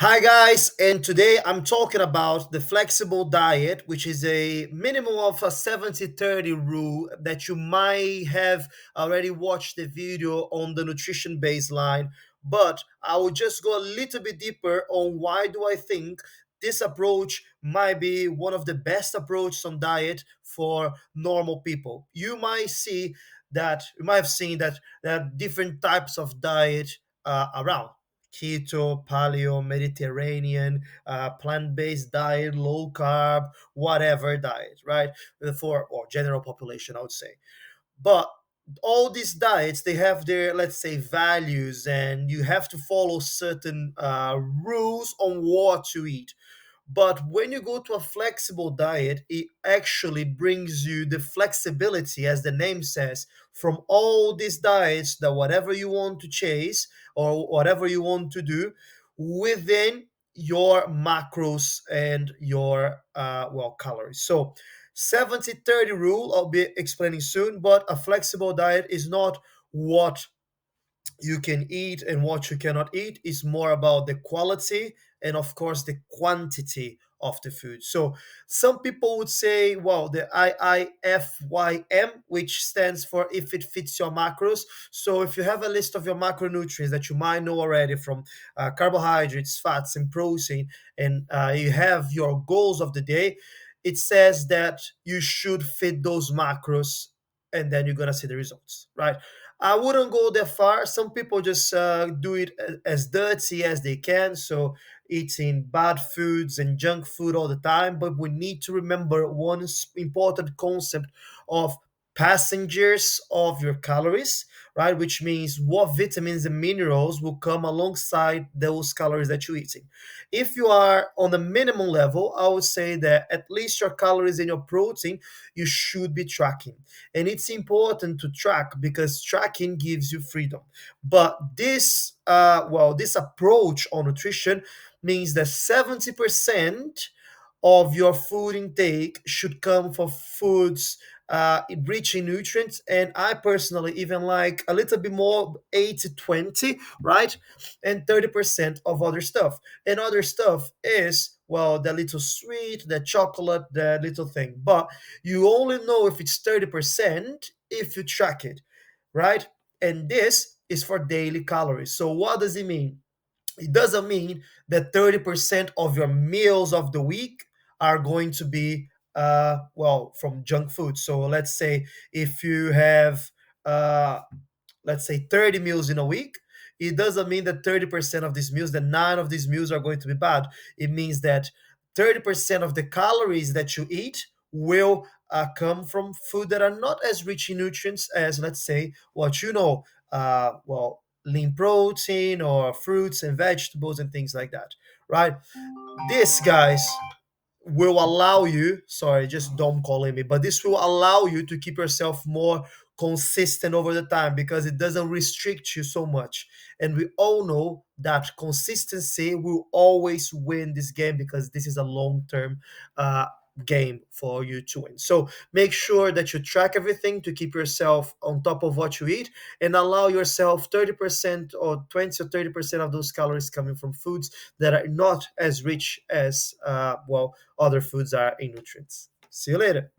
Hi, guys, and today I'm talking about the flexible diet, which is a minimum of a 70-30 rule that you might have already watched the video on the nutrition baseline. But I will just go a little bit deeper on why do I think this approach might be one of the best approaches on diet for normal people. You might have seen that there are different types of diet around keto, paleo, Mediterranean, plant-based diet, low carb, whatever diet, right? For or general population, I would say. But all these diets, they have their, let's say, values, and you have to follow certain rules on what to eat. But when you go to a flexible diet, it actually brings you the flexibility, as the name says, from all these diets that whatever you want to chase or whatever you want to do within your macros and your calories. So 70-30 rule, I'll be explaining soon, but a flexible diet is not what you can eat and what you cannot eat. Is more about the quality and of course the quantity of the food. So some people would say, well, the IIFYM, which stands for if it fits your macros. So if you have a list of your macronutrients that you might know already from carbohydrates, fats, and protein, and you have your goals of the day, it says that you should fit those macros, and then you're gonna see the results, right? I wouldn't go that far. Some people just do it as dirty as they can, so eating bad foods and junk food all the time. But we need to remember one important concept of passengers of your calories, right? Which means what vitamins and minerals will come alongside those calories that you're eating. If you are on the minimum level, I would say that at least your calories and your protein you should be tracking, and it's important to track because tracking gives you freedom. But this approach on nutrition means that 70% of your food intake should come from foods rich in nutrients, and I personally even like a little bit more, 80-20, right? And 30% of other stuff, and other stuff is, well, the little sweet, the chocolate, the little thing. But you only know if it's 30% if you track it, right? And this is for daily calories. So what does it mean? It doesn't mean that 30% of your meals of the week are going to be from junk food. So let's say if you have uh, let's say 30 meals in a week, it doesn't mean that 30% of these meals, that nine of these meals are going to be bad. It means that 30% of the calories that you eat will come from food that are not as rich in nutrients as, let's say, lean protein or fruits and vegetables and things like that, right? This, guys, will allow you, sorry, just don't calling me, but this will allow you to keep yourself more consistent over the time because it doesn't restrict you so much. And we all know that consistency will always win this game because this is a long-term uh, game for you to win. So make sure that you track everything to keep yourself on top of what you eat, and allow yourself 30% or 20 or 30% of those calories coming from foods that are not as rich as other foods are in nutrients. See you later.